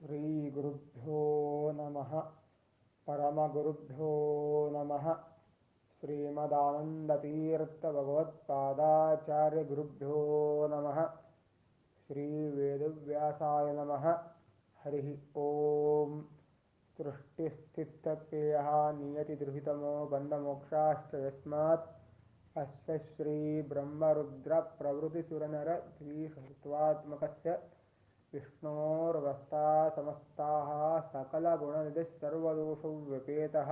ಶ್ರೀಗುರುಭ್ಯೋ ನಮಃ. ಪರಮಗುರುಭ್ಯೋ ನಮಃ. ಶ್ರೀಮದಾನಂದತೀರ್ಥಭಗವತ್ಪಾದಾಚಾರ್ಯಗುರುಭ್ಯೋ ನಮಃ. ಶ್ರೀವೇದವ್ಯಾಸಾಯ ನಮಃ. ಹರಿ ಓಂ. ಸೃಷ್ಟಿಸ್ಥಿತ್ಯಪ್ಯಯಃ ನಿಯತಿದುಹಿತಮೋ ಬಂಧಮೋಕ್ಷಾಶ್ಚ ಯಸ್ಮಾತ್ ಅಸ್ಯ ಶ್ರೀ ಬ್ರಹ್ಮರುದ್ರ ಪ್ರವೃತ್ತಿಸುರನರ ದ್ವಿಷತ್ವಾತ್ಮಕಸ್ಯ ವಿಷ್ಣೋರ್ವಸ್ತಾ ಸಮಸ್ತಾಃ ಸಕಲಗುಣನಿಧಿಃ ಸರ್ವದೋಷವ್ಯಪೇತಃ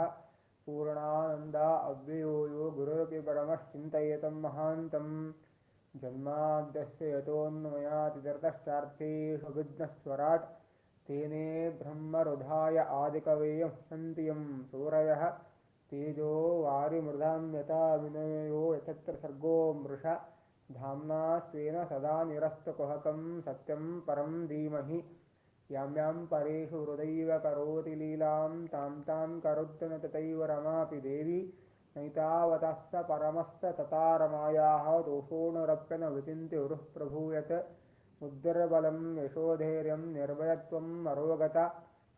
ಪೂರ್ಣಾನಂದ ಅವ್ಯಯೋ ಯೋ ಗುರುರಪಿ ಪರಮಃ ಚಿಂತಯೇತಂ ಮಹಾಂತಂ. ಜನ್ಮಾದ್ಯಸ್ಯ ಯತೋನ್ಮಯಾತಿತರತಶ್ಚಾರ್ಥೇಷು ತೇನೇ ಬ್ರಹ್ಮರುಧಾಯ ಆದಿಕವಯಂ ಹಂತಿ ಯಂ ಸೂರಯಃ ತೇಜೋ ವಾರಿಮೃಧಾಂ ಯಥಾ ವಿನಿಮಯೋ ಯತತ್ರ ಸರ್ಗೋ ಮೃಷಾ ಧಾಮ್ನಾ ಸ್ವೇನ ಸದಾ ನಿರಸ್ತಕುಹಕಂ ಸತ್ಯಂ ಪರಂ ಧೀಮಹಿ. ಯಾಂ ಯಾಂ ಪರೇಷು ಹೃದೈವ ಕರೋತಿ ಲೀಲಾಂ ತಾಂ ತಾಂ ಕರೋತ್ಯನ ತಥೈವ ರಮಾಪಿ ದೇವಿ ನೈತಾವತಸ್ಸ ಪರಮಸ್ಸ ತಥಾರಮಾಯಾಃ ದೋಷೋಣರಪ್ಯನ ವಿಚಿಂತ್ಯ ಉರುಃ ಪ್ರಭೂಯತ್. ಉದ್ಧರಬಲಂ ಯಶೋಧೈರ್ಯಂ ನಿರ್ಭಯತ್ವಂ ಅರೋಗತ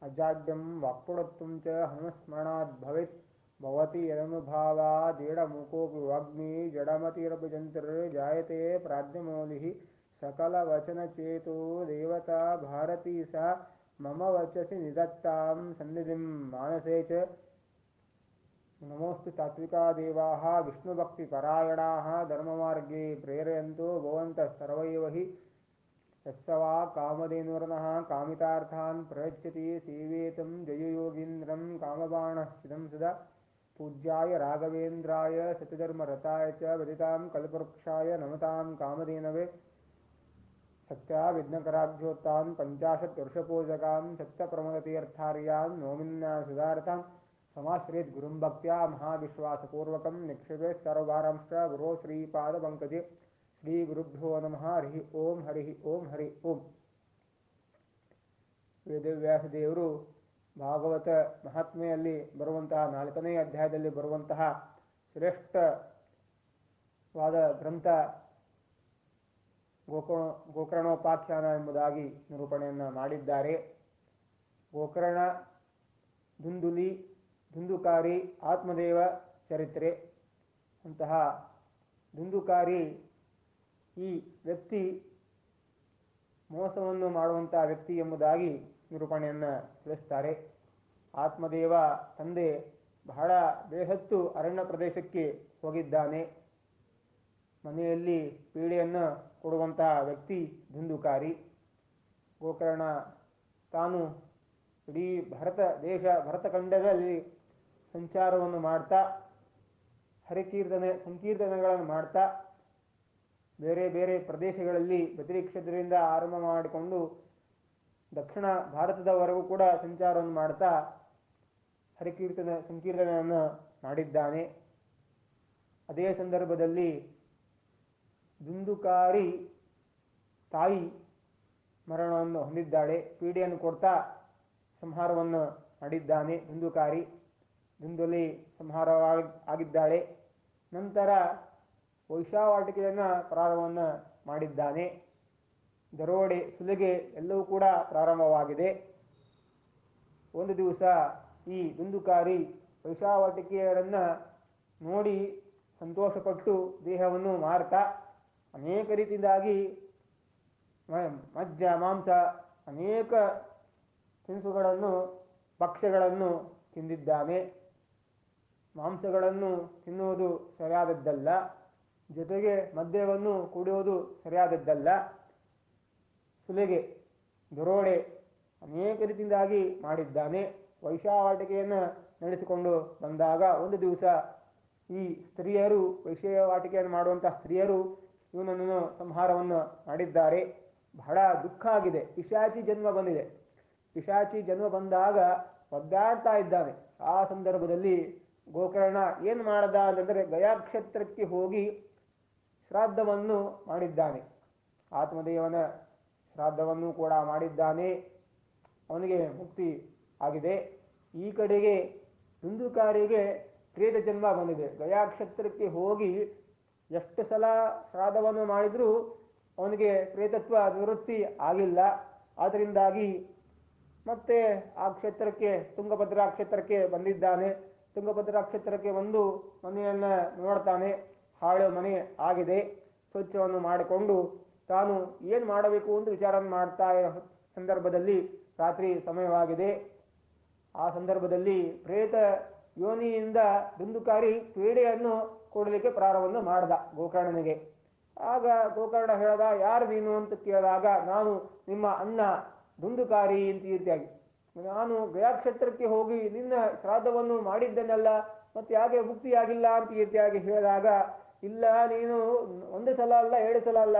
ಅಜಾಡ್ಯಂ ವಾಕ್ಪಟುತ್ವಂ ಚ ಹನುಮಸ್ಮರಣಾದ್ ಭವೇತ್. ಭವತಿ ಯದನುಭಾವಾದೇಡಮುಕೋಪಿ ವಾಗ್ಮಿ ಜಡಮತಿರಪಿ ಜಾಯತೆ ಪ್ರಾಜ್ಞಮೌಲಿಃ. ಸಕಲವಚನಚೇತೋ ದೇವತಾ ಭಾರತೀ ಸಾ ಮಮ ವಚಸಿ ನಿಧತ್ತಾಂ ಸನ್ನಿಧಿಂ ಮಾನಸೇ ಚ. ನಮೋಸ್ತು ತಾತ್ವಿಕಾ ದೇವಾಃ ವಿಷ್ಣುಭಕ್ತಿಪರಾಯಣಾಃ ಧರ್ಮಮಾರ್ಗೇ ಪ್ರೇರಯಂತೋ ಭವಂತಃ ಸರ್ವೈವ ಹಿ. ಯಸ್ಸ ವಾ ಕಾಮಧೇನುರ್ನಃ ಕಾಮಿತಾರ್ಥಾನ್ ಪ್ರಯಚ್ಛತಿ ಸೇವೇತಂ ಜಯಯೋಗೀಂದ್ರಂ ಕಾಮಬಾಣಃ ಚಿದಂ ಸದಾ. ಪೂಜ್ಯಾಯ ರಾಘವೇಂದ್ರಾಯ ಸತ್ಯಧರ್ಮರತಾಯ ಚ ಭಜತಾಂ ಕಲ್ಪವೃಕ್ಷಾಯ ನಮತಾಂ ಕಾಮಧೇನವೇ. ಸತ್ಯಾವಿಘ್ನಕರಾಬ್ಜೋತ್ತಾನ್ ಪಂಚಾಶತ್ ವರ್ಷಪೂಜಕಾನ್ ಸತ್ಯಪ್ರಮದತೀರ್ಥಾರ್ಯಾನ್ ನೋಮಿನ್ಯಾಸುಧಾರತಾನ್ ಸಮಾಶ್ರಯೇತ್ ಗುರುಂ ಭಕ್ತ್ಯಾ ಮಹಾವಿಶ್ವಾಸಪೂರ್ವಕಂ ನಿಕ್ಷೇಪೇ ಸರ್ವಭಾರಾಂಶ್ಚ ಗುರೋ ಶ್ರೀಪಾದಪಂಕಜೇ. ಶ್ರೀ ಗುರುಭ್ಯೋ ನಮಃ. ಹರಿ ಓಂ. ಹರಿ ಓಂ. ಹರಿ ಓಂ. ವೇದವ್ಯಾಸ ದೇವರು ಭಾಗವತ ಮಹಾತ್ಮೆಯಲ್ಲಿ ಬರುವಂತಹ 4ನೇ ಅಧ್ಯಾಯದಲ್ಲಿ ಬರುವಂತಹ ಶ್ರೇಷ್ಠವಾದ ಗ್ರಂಥ ಗೋಕರ್ಣೋಪಾಖ್ಯಾನ ಎಂಬುದಾಗಿ ನಿರೂಪಣೆಯನ್ನು ಮಾಡಿದ್ದಾರೆ. ಗೋಕರ್ಣ, ದುಂದುಲಿ, ದುಂದುಕಾರಿ, ಆತ್ಮದೇವ ಚರಿತ್ರೆ. ಅಂತಹ ದುಂದುಕಾರಿ ಈ ವ್ಯಕ್ತಿ ಮೋಸವನ್ನು ಮಾಡುವಂತಹ ವ್ಯಕ್ತಿ ಎಂಬುದಾಗಿ ನಿರೂಪಣೆಯನ್ನು ತಿಳಿಸ್ತಾರೆ. ಆತ್ಮದೇವ ತಂದೆ ಬಹಳ ಬೇಹತ್ತು ಅರಣ್ಯ ಪ್ರದೇಶಕ್ಕೆ ಹೋಗಿದ್ದಾನೆ. ಮನೆಯಲ್ಲಿ ಪೀಡೆಯನ್ನು ಕೊಡುವಂತಹ ವ್ಯಕ್ತಿ ದುಂದುಕಾರಿ. ಗೋಕರ್ಣ ತಾನು ಇಡೀ ಭರತಖಂಡದಲ್ಲಿ ಸಂಚಾರವನ್ನು ಮಾಡ್ತಾ ಸಂಕೀರ್ತನೆಗಳನ್ನು ಮಾಡ್ತಾ ಬೇರೆ ಬೇರೆ ಪ್ರದೇಶಗಳಲ್ಲಿ ಬದರೀಕ್ಷೇತ್ರದಿಂದ ಆರಂಭ ಮಾಡಿಕೊಂಡು ದಕ್ಷಿಣ ಭಾರತದವರೆಗೂ ಕೂಡ ಸಂಚಾರವನ್ನು ಮಾಡ್ತಾ ಸಂಕೀರ್ತನೆಯನ್ನು ಮಾಡಿದ್ದಾನೆ. ಅದೇ ಸಂದರ್ಭದಲ್ಲಿ ದುಂದುಕಾರಿ ತಾಯಿ ಮರಣವನ್ನು ಹೊಂದಿದ್ದಾಳೆ. ಪೀಡೆಯನ್ನು ಕೊಡ್ತಾ ಸಂಹಾರವನ್ನು ಮಾಡಿದ್ದಾನೆ ದುಂದುಲಿ ಸಂಹಾರವಾಗಿದ್ದಾಳೆ. ನಂತರ ವೈಶಾವಾಟಿಕೆಯನ್ನು ಪ್ರಾರಂಭವನ್ನು ಮಾಡಿದ್ದಾನೆ. ದರೋಡೆ, ಸುಲಿಗೆ ಎಲ್ಲವೂ ಕೂಡ ಪ್ರಾರಂಭವಾಗಿದೆ. ಒಂದು ದಿವಸ ಈ ದುಂದುಕಾರಿ ವೈಶಾವಾಟಿಕೆಯರನ್ನು ನೋಡಿ ಸಂತೋಷಪಟ್ಟು ದೇಹವನ್ನು ಮಾರ್ತಾ ಅನೇಕ ರೀತಿಯಿಂದಾಗಿ ಮಜ್ಜ, ಮಾಂಸ, ಅನೇಕ ತಿನಿಸುಗಳನ್ನು, ಭಕ್ಷ್ಯಗಳನ್ನು ತಿಂದಿದ್ದಾನೆ. ಮಾಂಸಗಳನ್ನು ತಿನ್ನುವುದು ಸರಿಯಾದದ್ದಲ್ಲ, ಜೊತೆಗೆ ಮದ್ಯವನ್ನು ಕುಡಿಯುವುದು ಸರಿಯಾದದ್ದಲ್ಲ. ಸುಲಿಗೆ, ದರೋಡೆ ಅನೇಕ ರೀತಿಯಿಂದಾಗಿ ಮಾಡಿದ್ದಾನೆ. ವೈಶಾವಾಟಿಕೆಯನ್ನು ನಡೆಸಿಕೊಂಡು ಬಂದಾಗ ಒಂದು ದಿವಸ ಈ ಸ್ತ್ರೀಯರು, ವೈಶಾವಾಟಿಕೆಯನ್ನು ಮಾಡುವಂತಹ ಸ್ತ್ರೀಯರು ಇವನನ್ನು ಸಂಹಾರವನ್ನು ಮಾಡಿದ್ದಾರೆ. ಬಹಳ ದುಃಖ ಆಗಿದೆ. ಪಿಶಾಚಿ ಜನ್ಮ ಬಂದಿದೆ. ಪಿಶಾಚಿ ಜನ್ಮ ಬಂದಾಗ ಒದ್ದಾಡ್ತಾ ಇದ್ದಾನೆ. ಆ ಸಂದರ್ಭದಲ್ಲಿ ಗೋಕರ್ಣ ಏನು ಮಾಡದ ಅಂತಂದರೆ ಗಯಾಕ್ಷೇತ್ರಕ್ಕೆ ಹೋಗಿ ಶ್ರಾದ್ದವನ್ನು ಮಾಡಿದ್ದಾನೆ. ಆತ್ಮದೇವನ ಶ್ರಾದ್ದವನ್ನು ಕೂಡ ಮಾಡಿದ್ದಾನೆ. ಅವನಿಗೆ ಮುಕ್ತಿ ಆಗಿದೆ. ಈ ಕಡೆಗೆ ದುಂದುಕಾರಿಗೆ ಪ್ರೇತ ಜನ್ಮ ಬಂದಿದೆ. ಗಯಾಕ್ಷೇತ್ರಕ್ಕೆ ಹೋಗಿ ಎಷ್ಟು ಸಲ ಶ್ರಾದ್ದವನ್ನು ಮಾಡಿದರೂ ಅವನಿಗೆ ಪ್ರೇತತ್ವ ನಿವೃತ್ತಿ ಆಗಿಲ್ಲ. ಆದ್ದರಿಂದಾಗಿ ಮತ್ತೆ ಆ ಕ್ಷೇತ್ರಕ್ಕೆ ತುಂಗಭದ್ರಾ ಕ್ಷೇತ್ರಕ್ಕೆ ಬಂದಿದ್ದಾನೆ. ತುಂಗಭದ್ರಾ ಕ್ಷೇತ್ರಕ್ಕೆ ಬಂದು ಮನೆಯನ್ನು ನೋಡ್ತಾನೆ. ಹಾಳು ಮನೆ ಆಗಿದೆ. ಸ್ವಚ್ಛವನ್ನು ಮಾಡಿಕೊಂಡು ತಾನು ಏನು ಮಾಡಬೇಕು ಅಂತ ವಿಚಾರ ಮಾಡ್ತಾ ಇರೋ ಸಂದರ್ಭದಲ್ಲಿ ರಾತ್ರಿ ಸಮಯವಾಗಿದೆ. ಆ ಸಂದರ್ಭದಲ್ಲಿ ಪ್ರೇತ ಯೋನಿಯಿಂದ ದುಂದುಕಾರಿ ಪೀಡೆಯನ್ನು ಕೊಡಲಿಕ್ಕೆ ಪ್ರಾರಂಭ ಮಾಡ್ದ ಗೋಕರ್ಣನಿಗೆ. ಆಗ ಗೋಕರ್ಣ ಹೇಳ್ದ, ಯಾರು ನೀನು ಅಂತ ಕೇಳಿದಾಗ, ನಾನು ನಿಮ್ಮ ಅಣ್ಣ ದುಂದುಕಾರಿ ಅಂತ ರೀತಿಯಾಗಿ, ನಾನು ಗಯಾಕ್ಷೇತ್ರಕ್ಕೆ ಹೋಗಿ ನಿನ್ನ ಶ್ರಾದ್ದವನ್ನು ಮಾಡಿದ್ದನಲ್ಲ, ಮತ್ತೆ ಯಾಕೆ ಮುಕ್ತಿಯಾಗಿಲ್ಲ ಅಂತ ರೀತಿಯಾಗಿ ಹೇಳಿದಾಗ, ಇಲ್ಲ ನೀನು ಒಂದು ಸಲ ಅಲ್ಲ, 2 ಸಲ ಅಲ್ಲ,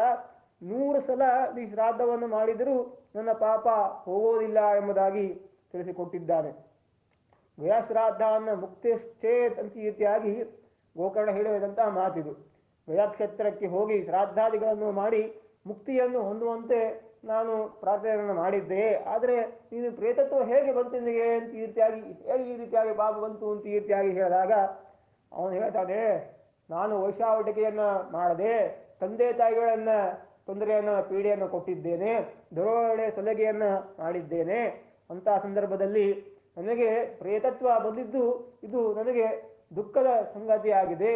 100 ಸಲ ನೀ ಶ್ರಾದ್ದವನ್ನು ಮಾಡಿದರೂ ನನ್ನ ಪಾಪ ಹೋಗೋದಿಲ್ಲ ಎಂಬುದಾಗಿ ತಿಳಿಸಿಕೊಟ್ಟಿದ್ದಾನೆ. ಗಯಾಶ್ರಾದ್ದವನ್ನು ಮುಕ್ತಿಶ್ಚೇತ್ ಅಂತ ರೀತಿಯಾಗಿ ಗೋಕರ್ಣ ಹೇಳಿದಂತಹ ಮಾತಿದು. ಗಯಾಕ್ಷೇತ್ರಕ್ಕೆ ಹೋಗಿ ಶ್ರಾದ್ದಾದಿಗಳನ್ನು ಮಾಡಿ ಮುಕ್ತಿಯನ್ನು ಹೊಂದುವಂತೆ ನಾನು ಪ್ರಾರ್ಥನೆಯನ್ನು ಮಾಡಿದ್ದೆ. ಆದರೆ ನೀನು ಪ್ರೇತತ್ವ ಹೇಗೆ ಬಂತು ನಿನಗೆ ಅಂತ ಈ ರೀತಿಯಾಗಿ, ಹೇಗೆ ಈ ರೀತಿಯಾಗಿ ಪಾಪ ಬಂತು ಅಂತ ಈ ರೀತಿಯಾಗಿ ಹೇಳಿದಾಗ ಅವನು ಹೇಳ್ತಾನೆ, ನಾನು ವೈಶಾವಟಿಕೆಯನ್ನು ಮಾಡದೆ, ತಂದೆ ತಾಯಿಗಳನ್ನ ತೊಂದರೆಯನ್ನು ಪೀಡೆಯನ್ನು ಕೊಟ್ಟಿದ್ದೇನೆ, ದರೋಡೆ ಸಲಹೆಯನ್ನು ಮಾಡಿದ್ದೇನೆ. ಅಂತಹ ಸಂದರ್ಭದಲ್ಲಿ ನನಗೆ ಪ್ರೇತತ್ವ ಬಂದಿದ್ದು ಇದು ನನಗೆ ದುಃಖದ ಸಂಗತಿಯಾಗಿದೆ.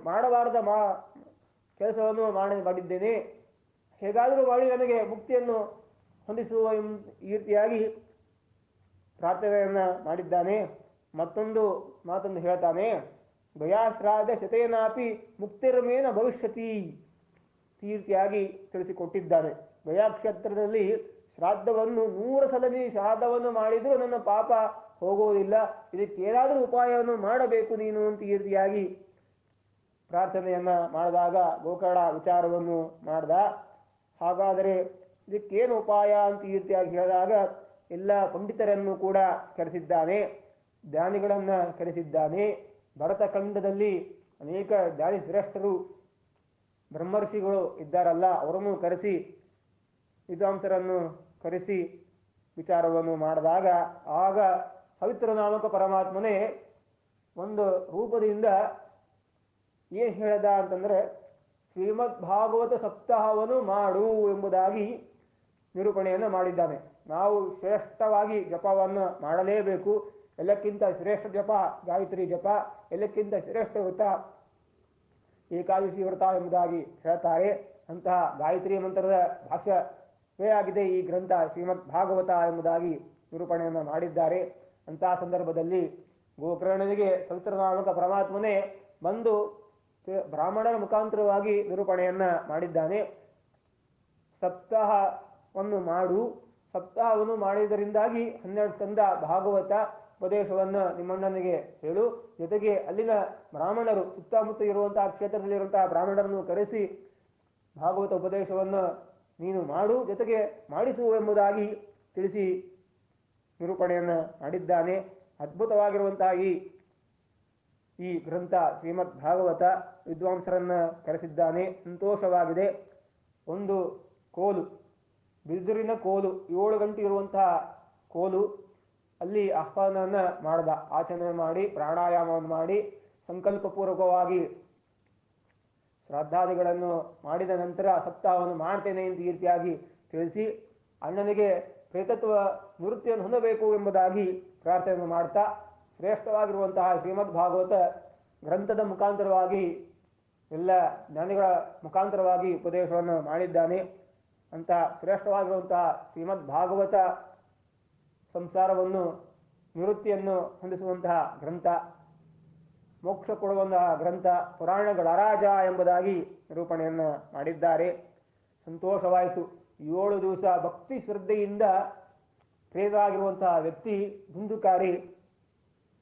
ಮಾಡಬಾರದ ಕೆಲಸವನ್ನು ಮಾಡಿದ್ದೇನೆ. ಹೇಗಾದರೂ ಮಾಡಿ ನನಗೆ ಮುಕ್ತಿಯನ್ನು ಹೊಂದಿಸುವ ಈ ರೀತಿಯಾಗಿ ಪ್ರಾರ್ಥನೆಯನ್ನು ಮಾಡಿದ್ದಾನೆ. ಮತ್ತೊಂದು ಮಾತನ್ನು ಹೇಳ್ತಾನೆ, ಗಯಾಶ್ರಾದ್ದ ಶತೇನಾಪಿ ಮುಕ್ತಿರ್ಮೇನ ಭವಿಷ್ಯತಿ ಈ ರೀತಿಯಾಗಿ ತಿಳಿಸಿಕೊಟ್ಟಿದ್ದಾನೆ. ಗಯಾಕ್ಷೇತ್ರದಲ್ಲಿ ಶ್ರಾದ್ದವನ್ನು 100 ಸಲ ಶ್ರಾದ್ದವನ್ನು ಮಾಡಿದರೂ ನನ್ನ ಪಾಪ ಹೋಗುವುದಿಲ್ಲ, ಇದಕ್ಕೇನಾದರೂ ಉಪಾಯವನ್ನು ಮಾಡಬೇಕು ನೀನು ಅಂತ ಈ ರೀತಿಯಾಗಿ ಪ್ರಾರ್ಥನೆಯನ್ನ ಮಾಡಿದಾಗ ಗೋಕರ್ಣ ವಿಚಾರವನ್ನು ಮಾಡ್ದ. ಹಾಗಾದರೆ ಇದಕ್ಕೇನು ಉಪಾಯ ಅಂತ ಈ ರೀತಿಯಾಗಿ ಹೇಳಿದಾಗ ಎಲ್ಲ ಪಂಡಿತರನ್ನು ಕೂಡ ಕರೆಸಿದ್ದಾನೆ, ಜ್ಞಾನಿಗಳನ್ನು ಕರೆಸಿದ್ದಾನೆ. ಭರತಖಂಡದಲ್ಲಿ ಅನೇಕ ಜ್ಞಾನಿ ಶ್ರೇಷ್ಠರು ಬ್ರಹ್ಮರ್ಷಿಗಳು ಇದ್ದಾರಲ್ಲ, ಅವರನ್ನು ಕರೆಸಿ, ವಿದ್ವಾಂಸರನ್ನು ಕರೆಸಿ ವಿಚಾರವನ್ನು ಮಾಡಿದಾಗ ಆಗ ಪವಿತ್ರ ನಾಮಕ ಪರಮಾತ್ಮನೇ ಒಂದು ರೂಪದಿಂದ ಏನು ಹೇಳ್ದ ಅಂತಂದರೆ, ಶ್ರೀಮದ್ ಭಾಗವತ ಸಪ್ತಾಹವನ್ನು ಮಾಡು ಎಂಬುದಾಗಿ ನಿರೂಪಣೆಯನ್ನು ಮಾಡಿದ್ದಾನೆ. ನಾವು ಶ್ರೇಷ್ಠವಾಗಿ ಜಪವನ್ನು ಮಾಡಲೇಬೇಕು. ಎಲ್ಲಕ್ಕಿಂತ ಶ್ರೇಷ್ಠ ಜಪ ಗಾಯತ್ರಿ ಜಪ, ಎಲ್ಲಕ್ಕಿಂತ ಶ್ರೇಷ್ಠ ವ್ರತ ಏಕಾದಶಿ ವ್ರತ ಎಂಬುದಾಗಿ ಹೇಳ್ತಾರೆ. ಅಂತಹ ಗಾಯತ್ರಿ ಮಂತ್ರದ ಭಾಷ್ಯವೇ ಆಗಿದೆ ಈ ಗ್ರಂಥ ಶ್ರೀಮದ್ ಭಾಗವತ ಎಂಬುದಾಗಿ ನಿರೂಪಣೆಯನ್ನು ಮಾಡಿದ್ದಾರೆ. ಅಂತಹ ಸಂದರ್ಭದಲ್ಲಿ ಗೋಕರ್ಣನಿಗೆ ಪವಿತ್ರನಾಮಕ ಪರಮಾತ್ಮನೇ ಬಂದು ಬ್ರಾಹ್ಮಣರ ಮುಖಾಂತರವಾಗಿ ನಿರೂಪಣೆಯನ್ನ ಮಾಡಿದ್ದಾನೆ. ಸಪ್ತಾಹವನ್ನು ಮಾಡು, ಸಪ್ತಾಹವನ್ನು ಮಾಡಿದರಿಂದಾಗಿ 12 ಸ್ಕಂದ ಭಾಗವತ ಉಪದೇಶವನ್ನು ನಿಮ್ಮಣ್ಣನಿಗೆ ಹೇಳು, ಜೊತೆಗೆ ಅಲ್ಲಿನ ಬ್ರಾಹ್ಮಣರು ಸುತ್ತಮುತ್ತ ಇರುವಂತಹ ಕ್ಷೇತ್ರದಲ್ಲಿರುವಂತಹ ಬ್ರಾಹ್ಮಣರನ್ನು ಕರೆಸಿ ಭಾಗವತ ಉಪದೇಶವನ್ನು ನೀನು ಮಾಡು, ಜೊತೆಗೆ ಮಾಡಿಸು ಎಂಬುದಾಗಿ ತಿಳಿಸಿ ನಿರೂಪಣೆಯನ್ನು ಮಾಡಿದ್ದಾನೆ. ಅದ್ಭುತವಾಗಿರುವಂತಹ ಈ ಗ್ರಂಥ ಶ್ರೀಮದ್ ಭಾಗವತ ವಿದ್ವಾಂಸರನ್ನ ಕರೆಸಿದ್ದಾನೆ. ಸಂತೋಷವಾಗಿದೆ. ಒಂದು ಕೋಲು, ಬಿದುರಿನ ಕೋಲು, 7 ಗಂಟೆ ಇರುವಂತಹ ಕೋಲು, ಅಲ್ಲಿ ಆಹ್ವಾನವನ್ನು ಮಾಡ್ದ. ಆಚರಣೆ ಮಾಡಿ ಪ್ರಾಣಾಯಾಮವನ್ನು ಮಾಡಿ ಸಂಕಲ್ಪಪೂರ್ವಕವಾಗಿ ಶ್ರಾದ್ದಾದಿಗಳನ್ನು ಮಾಡಿದ ನಂತರ ಸಪ್ತಾಹವನ್ನು ಮಾಡ್ತೇನೆ ಅಂತ ಈ ರೀತಿಯಾಗಿ ತಿಳಿಸಿ ಅಣ್ಣನಿಗೆ ಪ್ರೇತತ್ವ ನಿವೃತ್ತಿಯನ್ನು ಹೊಂದಬೇಕು ಎಂಬುದಾಗಿ ಪ್ರಾರ್ಥನೆಯನ್ನು ಮಾಡ್ತಾ ಶ್ರೇಷ್ಠವಾಗಿರುವಂತಹ ಶ್ರೀಮದ್ ಭಾಗವತ ಗ್ರಂಥದ ಮುಖಾಂತರವಾಗಿ ಎಲ್ಲ ಜ್ಞಾನಿಗಳ ಮುಖಾಂತರವಾಗಿ ಉಪದೇಶವನ್ನು ಮಾಡಿದ್ದಾನೆ. ಅಂತ ಶ್ರೇಷ್ಠವಾಗಿರುವಂತಹ ಶ್ರೀಮದ್ ಭಾಗವತ ಸಂಸಾರವನ್ನು ನಿವೃತ್ತಿಯನ್ನು ಹೊಂದಿಸುವಂತಹ ಗ್ರಂಥ, ಮೋಕ್ಷ ಕೊಡುವಂತಹ ಗ್ರಂಥ, ಪುರಾಣಗಳ ರಾಜ ಎಂಬುದಾಗಿ ನಿರೂಪಣೆಯನ್ನು ಮಾಡಿದ್ದಾರೆ. ಸಂತೋಷವಾಯಿತು. 7 ದಿವಸ ಭಕ್ತಿ ಶ್ರದ್ಧೆಯಿಂದ ಪ್ರೇರಾಗಿರುವಂತಹ ವ್ಯಕ್ತಿ ದುಂದುಕಾರಿ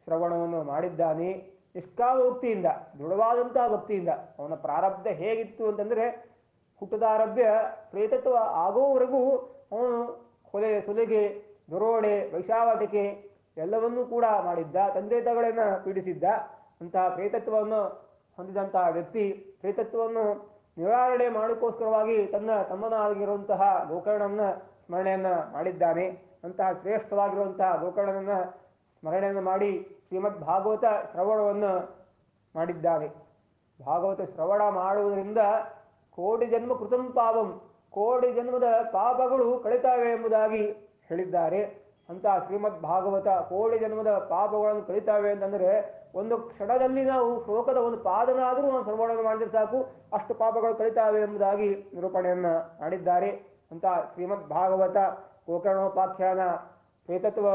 ಶ್ರವಣವನ್ನು ಮಾಡಿದ್ದಾನೆ. ನಿಷ್ಕಾಮೋಕ್ತಿಯಿಂದ, ದೃಢವಾದಂತಹ ಭಕ್ತಿಯಿಂದ. ಅವನ ಪ್ರಾರಬ್ಧ ಹೇಗಿತ್ತು ಅಂತಂದರೆ, ಹುಟ್ಟದಾರಭ್ಯ ಪ್ರೇತತ್ವ ಆಗೋವರೆಗೂ ಅವನು ಕೊಲೆ, ಸುಲಿಗೆ, ದರೋಡೆ, ವೈಶಾವಟಿಕೆ ಎಲ್ಲವನ್ನೂ ಕೂಡ ಮಾಡಿದ್ದ. ತಂದೆ ತಾಯಿಗಳನ್ನು ಪೀಡಿಸಿದ್ದ. ಅಂತಹ ಪ್ರೇತತ್ವವನ್ನು ಹೊಂದಿದಂತಹ ವ್ಯಕ್ತಿ ಪ್ರೇತತ್ವವನ್ನು ನಿವಾರಣೆ ಮಾಡೋಕ್ಕೋಸ್ಕರವಾಗಿ ತನ್ನ ತಮ್ಮನಾಗಿರುವಂತಹ ಗೋಕರ್ಣನ ಸ್ಮರಣೆಯನ್ನು ಮಾಡಿದ್ದಾನೆ. ಅಂತಹ ಶ್ರೇಷ್ಠವಾಗಿರುವಂತಹ ಗೋಕರ್ಣನನ್ನ ಸ್ಮರಣೆಯನ್ನು ಮಾಡಿ ಶ್ರೀಮದ್ ಭಾಗವತ ಶ್ರವಣವನ್ನು ಮಾಡಿದ್ದಾನೆ. ಭಾಗವತ ಶ್ರವಣ ಮಾಡುವುದರಿಂದ ಕೋಟಿ ಜನ್ಮ ಕೃತಂ ಪಾಪಂ, ಕೋಟಿ ಜನ್ಮದ ಪಾಪಗಳು ಕಳಿತಾವೆ ಎಂಬುದಾಗಿ ಹೇಳಿದ್ದಾರೆ. ಅಂತ ಶ್ರೀಮದ್ ಭಾಗವತ ಕೋಟಿ ಜನ್ಮದ ಪಾಪಗಳನ್ನು ಕಳಿತಾವೆ ಅಂತಂದ್ರೆ ಒಂದು ಕ್ಷಣದಲ್ಲಿ ನಾವು ಶ್ಲೋಕದ ಒಂದು ಪಾದನಾದರೂ ನಾವು ಶ್ರವಣ ಮಾಡಿದ್ರೆ ಸಾಕು, ಅಷ್ಟು ಪಾಪಗಳು ಕಳಿತಾವೆ ಎಂಬುದಾಗಿ ನಿರೂಪಣೆಯನ್ನ ಮಾಡಿದ್ದಾರೆ. ಅಂತ ಶ್ರೀಮದ್ ಭಾಗವತ ಗೋಕರ್ಣೋಪಾಖ್ಯಾನ ಪ್ರೇತತ್ವ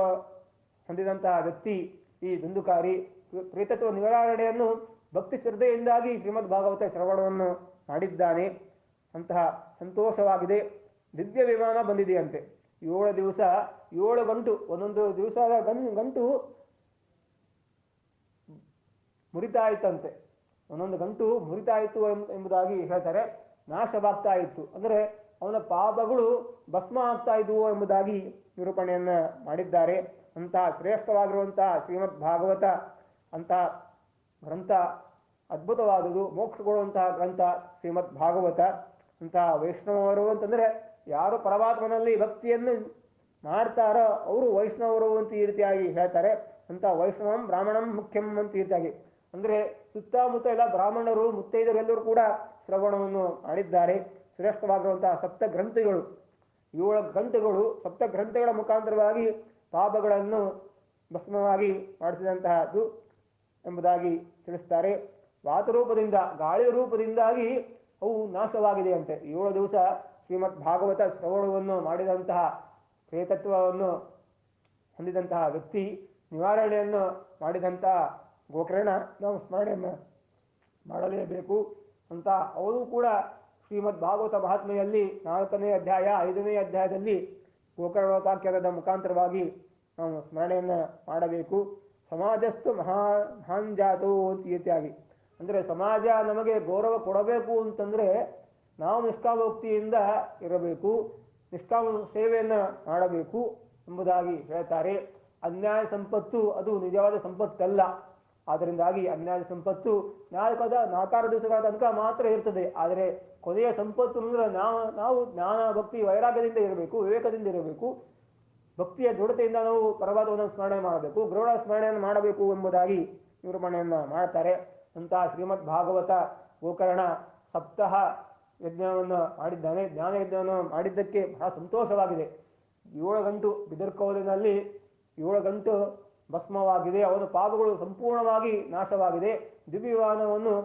ಹೊಂದಿದಂತಹ ವ್ಯಕ್ತಿ ಈ ದುಂದುಕಾರಿ ಪ್ರೇತತ್ವ ನಿವಾರಣೆಯನ್ನು ಭಕ್ತಿ ಶ್ರದ್ಧೆಯಿಂದಾಗಿ ಶ್ರೀಮದ್ ಭಾಗವತ ಶ್ರವಣವನ್ನು ಮಾಡಿದ್ದಾನೆ. ಅಂತಹ ಸಂತೋಷವಾಗಿದೆ. ದಿವ್ಯ ವಿಮಾನ ಬಂದಿದೆಯಂತೆ. 7 ದಿವಸ 7 ಗಂಟು, ಒಂದೊಂದು ದಿವಸದ ಗಂಟು ಮುರಿತಾ ಇತ್ತಂತೆ. ಒಂದೊಂದು ಗಂಟು ಮುರಿತಾ ಇತ್ತು ಎಂಬುದಾಗಿ ಹೇಳ್ತಾರೆ. ನಾಶವಾಗ್ತಾ ಇತ್ತು ಅಂದರೆ ಅವನ ಪಾಪಗಳು ಭಸ್ಮ ಆಗ್ತಾ ಇದ್ವು ಎಂಬುದಾಗಿ ನಿರೂಪಣೆಯನ್ನ ಮಾಡಿದ್ದಾರೆ. ಅಂತಹ ಶ್ರೇಷ್ಠವಾಗಿರುವಂತಹ ಶ್ರೀಮದ್ ಭಾಗವತ ಅಂತಹ ಗ್ರಂಥ ಅದ್ಭುತವಾದುದು, ಮೋಕ್ಷ ಕೊಡುವಂತಹ ಗ್ರಂಥ ಶ್ರೀಮದ್ ಭಾಗವತ. ಅಂತಹ ವೈಷ್ಣವರು ಅಂತಂದ್ರೆ ಯಾರು ಪರಮಾತ್ಮನಲ್ಲಿ ಭಕ್ತಿಯನ್ನು ಮಾಡ್ತಾರೋ ಅವರು ವೈಷ್ಣವರು ಅಂತ ಈ ರೀತಿಯಾಗಿ ಹೇಳ್ತಾರೆ. ಅಂತ ವೈಷ್ಣವಂ ಬ್ರಾಹ್ಮಣಂ ಮುಖ್ಯಂ ಅಂತ ಈ ರೀತಿಯಾಗಿ ಅಂದ್ರೆ ಸುತ್ತಮುತ್ತ ಎಲ್ಲ ಬ್ರಾಹ್ಮಣರು ಮುತ್ತೈದರು ಎಲ್ಲರೂ ಕೂಡ ಶ್ರವಣವನ್ನು ಮಾಡಿದ್ದಾರೆ. ಶ್ರೇಷ್ಠವಾಗಿರುವಂತಹ ಸಪ್ತ ಗ್ರಂಥಗಳು 7 ಗ್ರಂಥಗಳು ಸಪ್ತ ಗ್ರಂಥಗಳ ಮುಖಾಂತರವಾಗಿ ಪಾಪಗಳನ್ನು ಭಸ್ಮವಾಗಿ ಮಾಡಿಸಿದಂತಹದ್ದು ಎಂಬುದಾಗಿ ತಿಳಿಸ್ತಾರೆ. ವಾತರೂಪದಿಂದ ಗಾಳಿಯ ರೂಪದಿಂದಾಗಿ ಅವು ನಾಶವಾಗಿದೆಯಂತೆ. 7 ದಿವಸ ಶ್ರೀಮದ್ ಭಾಗವತ ಶ್ರವಣವನ್ನು ಮಾಡಿದಂತಹ ಪ್ರೇತತ್ವವನ್ನು ಹೊಂದಿದಂತಹ ವ್ಯಕ್ತಿ ನಿವಾರಣೆಯನ್ನು ಮಾಡಿದಂತಹ ಗೋಕರ್ಣ ನಾವು ಸ್ಮರಣೆಯನ್ನು ಮಾಡಲೇಬೇಕು ಅಂತ ಅವರು ಕೂಡ ಶ್ರೀಮದ್ ಭಾಗವತ ಮಹಾತ್ಮೆಯಲ್ಲಿ 4ನೇ ಅಧ್ಯಾಯ 5ನೇ ಅಧ್ಯಾಯದಲ್ಲಿ ಗೋಕರ್ಣೋಪಾಖ್ಯಾನದ ಮುಖಾಂತರವಾಗಿ ನಾವು ಸ್ಮರಣೆಯನ್ನು ಮಾಡಬೇಕು. ಸಮಾಜಸ್ತು ಮಹಾನ್ ಜಾತೋ ಅಂತ ರೀತಿಯಾಗಿ ಅಂದರೆ ಸಮಾಜ ನಮಗೆ ಗೌರವ ಕೊಡಬೇಕು ಅಂತಂದ್ರೆ ನಾವು ನಿಷ್ಕಾಮೋಕ್ತಿಯಿಂದ ಇರಬೇಕು, ನಿಷ್ಕಾಮ ಸೇವೆಯನ್ನು ಮಾಡಬೇಕು ಎಂಬುದಾಗಿ ಹೇಳ್ತಾರೆ. ಅನ್ಯಾಯ ಸಂಪತ್ತು ಅದು ನಿಜವಾದ ಸಂಪತ್ತಲ್ಲ. ಆದ್ದರಿಂದಾಗಿ ಅನ್ಯಾಯ ಸಂಪತ್ತು 4 ದಿವಸಗಳ ತನಕ ಮಾತ್ರ ಇರ್ತದೆ. ಆದರೆ ಕೊನೆಯ ಸಂಪತ್ತು ಅಂದ್ರೆ ನಾವು ಜ್ಞಾನ ಭಕ್ತಿ ವೈರಾಗ್ಯದಿಂದ ಇರಬೇಕು, ವಿವೇಕದಿಂದ ಇರಬೇಕು, ಭಕ್ತಿಯ ದೃಢತೆಯಿಂದ ನಾವು ಪರಮಾತ್ಮನ ಸ್ಮರಣೆ ಮಾಡಬೇಕು, ಗರುಡ ಸ್ಮರಣೆಯನ್ನು ಮಾಡಬೇಕು ಎಂಬುದಾಗಿ ನಿರೂಪಣೆಯನ್ನ ಮಾಡ್ತಾರೆ. ಅಂತಹ ಶ್ರೀಮದ್ ಭಾಗವತ ಗೋಕರ್ಣ ಸಪ್ತಾಹ ಯಜ್ಞವನ್ನು ಮಾಡಿದ್ದಾನೆ. ಜ್ಞಾನ ಯಜ್ಞವನ್ನು ಮಾಡಿದ್ದಕ್ಕೆ ಬಹಳ ಸಂತೋಷವಾಗಿದೆ. 7 ಗಂಟು ಬಿದರ್ಕೋಲಿನಲ್ಲಿ 7 ಗಂಟು ಭಸ್ಮವಾಗಿದೆ. ಅವನ ಪಾಪಗಳು ಸಂಪೂರ್ಣವಾಗಿ ನಾಶವಾಗಿದೆ. ದಿವ್ಯವಾನವನ್ನು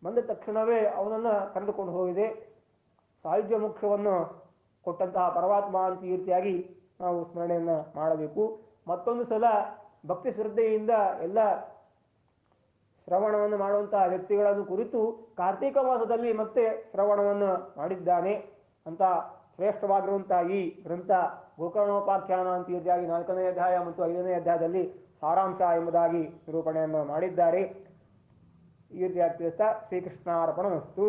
ಬಂದ ತಕ್ಷಣವೇ ಅವನನ್ನು ಕರೆದುಕೊಂಡು ಹೋಗಿದೆ. ಸಾಯುಜ್ಯ ಮೋಕ್ಷವನ್ನು ಕೊಟ್ಟಂತಹ ಪರಮಾತ್ಮ ಅಂತ ಈ ರೀತಿಯಾಗಿ ನಾವು ಸ್ಮರಣೆಯನ್ನು ಮಾಡಬೇಕು. ಮತ್ತೊಂದು ಸಲ ಭಕ್ತಿ ಶ್ರದ್ಧೆಯಿಂದ ಎಲ್ಲ ಶ್ರವಣವನ್ನು ಮಾಡುವಂತಹ ವ್ಯಕ್ತಿಗಳನ್ನು ಕುರಿತು ಕಾರ್ತೀಕ ಮಾಸದಲ್ಲಿ ಮತ್ತೆ ಶ್ರವಣವನ್ನು ಮಾಡಿದ್ದಾನೆ. ಅಂತ ಶ್ರೇಷ್ಠವಾಗಿರುವಂತಹ ಈ ಗ್ರಂಥ ಗೋಕರ್ಣೋಪಾಖ್ಯಾನ ಅಂತ ಈ ರೀತಿಯಾಗಿ 4ನೇ ಅಧ್ಯಾಯ ಮತ್ತು 5ನೇ ಅಧ್ಯಾಯದಲ್ಲಿ ಸಾರಾಂಶ ಎಂಬುದಾಗಿ ನಿರೂಪಣೆಯನ್ನು ಮಾಡಿದ್ದಾರೆ. ಈ ರೀತಿಯಾಗಿ ಶ್ರೀಕೃಷ್ಣಾರ್ಪಣಮಸ್ತು.